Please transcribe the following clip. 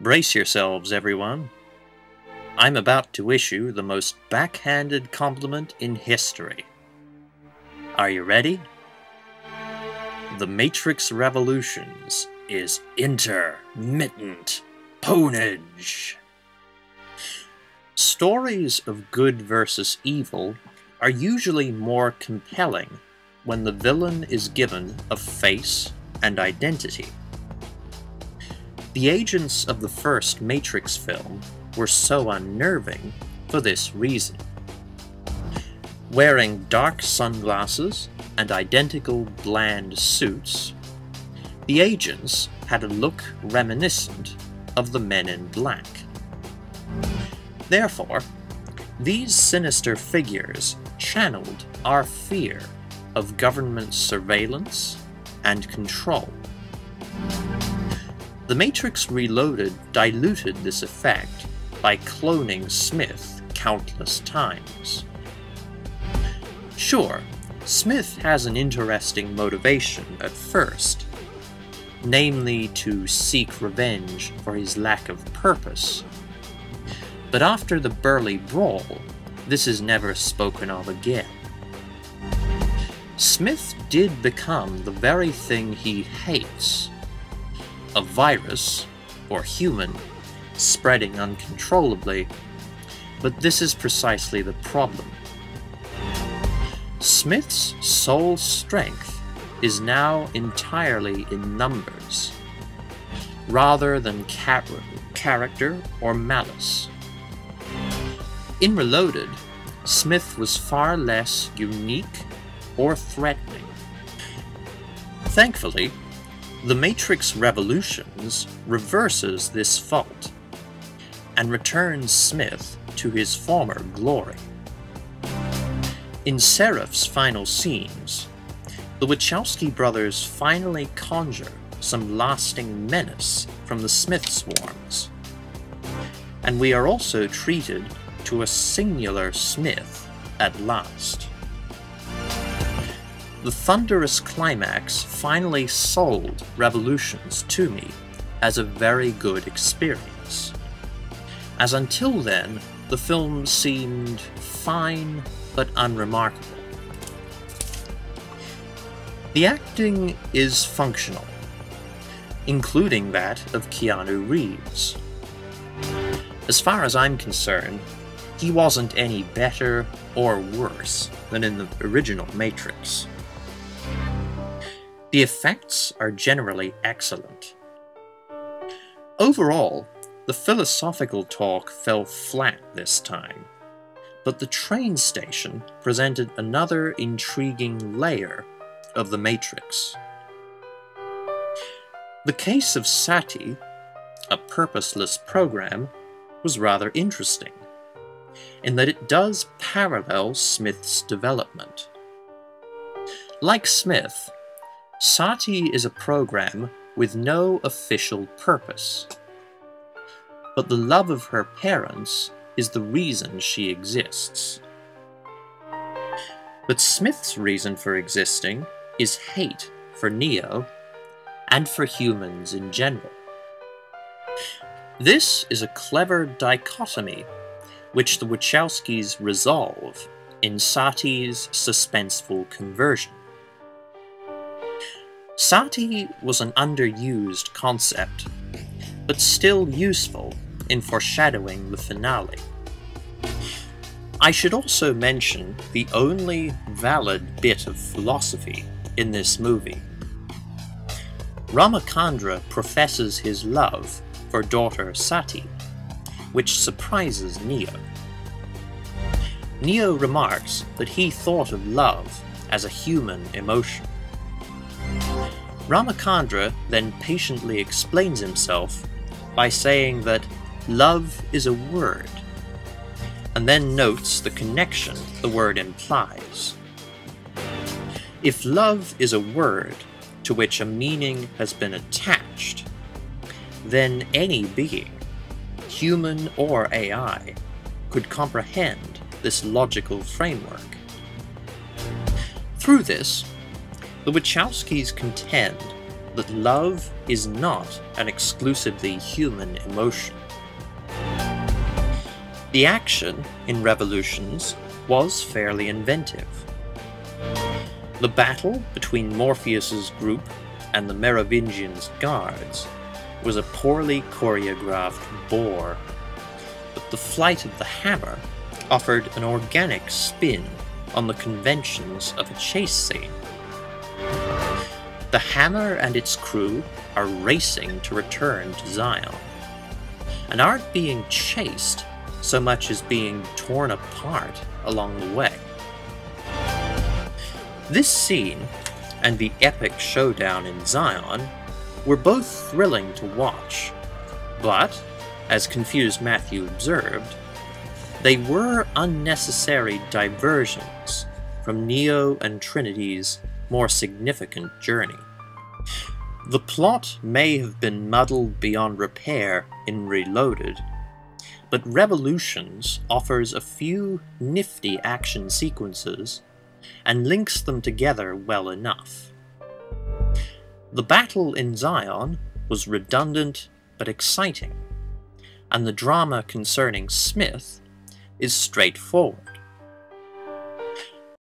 Brace yourselves, everyone. I'm about to issue the most backhanded compliment in history. Are you ready? The Matrix Revolutions is intermittent ponage. Stories of good versus evil are usually more compelling when the villain is given a face and identity. The agents of the first Matrix film were so unnerving for this reason. Wearing dark sunglasses and identical bland suits, the agents had a look reminiscent of the Men in Black. Therefore, these sinister figures channeled our fear of government surveillance and control. The Matrix Reloaded diluted this effect by cloning Smith countless times. Sure, Smith has an interesting motivation at first, namely to seek revenge for his lack of purpose. But after the Burly Brawl, this is never spoken of again. Smith did become the very thing he hates, a virus, or human, spreading uncontrollably, but this is precisely the problem. Smith's sole strength is now entirely in numbers, rather than character or malice. In Reloaded, Smith was far less unique or threatening. Thankfully, The Matrix Revolutions reverses this fault and returns Smith to his former glory. In Seraph's final scenes, the Wachowski brothers finally conjure some lasting menace from the Smith swarms, and we are also treated to a singular Smith at last. The thunderous climax finally sold Revolutions to me as a very good experience, as until then the film seemed fine but unremarkable. The acting is functional, including that of Keanu Reeves. As far as I'm concerned, he wasn't any better or worse than in the original Matrix. The effects are generally excellent. Overall, the philosophical talk fell flat this time, but the train station presented another intriguing layer of the Matrix. The case of SITH, a purposeless program, was rather interesting, in that it does parallel Smith's development. Like Smith, SITH is a program with no official purpose, but the love of her parents is the reason she exists. But Smith's reason for existing is hate for Neo and for humans in general. This is a clever dichotomy which the Wachowskis resolve in SITH's suspenseful conversion. SITH was an underused concept, but still useful in foreshadowing the finale. I should also mention the only valid bit of philosophy in this movie. Ramachandra professes his love for daughter Sati, which surprises Neo. Neo remarks that he thought of love as a human emotion. Ramachandra then patiently explains himself by saying that love is a word, and then notes the connection the word implies. If love is a word to which a meaning has been attached, then any being, human or AI, could comprehend this logical framework. Through this, the Wachowskis contend that love is not an exclusively human emotion. The action in Revolutions was fairly inventive. The battle between Morpheus's group and the Merovingians' guards was a poorly choreographed bore, but the flight of the hammer offered an organic spin on the conventions of a chase scene. The hammer and its crew are racing to return to Zion, and aren't being chased so much as being torn apart along the way. This scene and the epic showdown in Zion were both thrilling to watch, but, as Confused Matthew observed, they were unnecessary diversions from Neo and Trinity's more significant journey. The plot may have been muddled beyond repair in Reloaded, but Revolutions offers a few nifty action sequences and links them together well enough. The battle in Zion was redundant but exciting, and the drama concerning Smith is straightforward.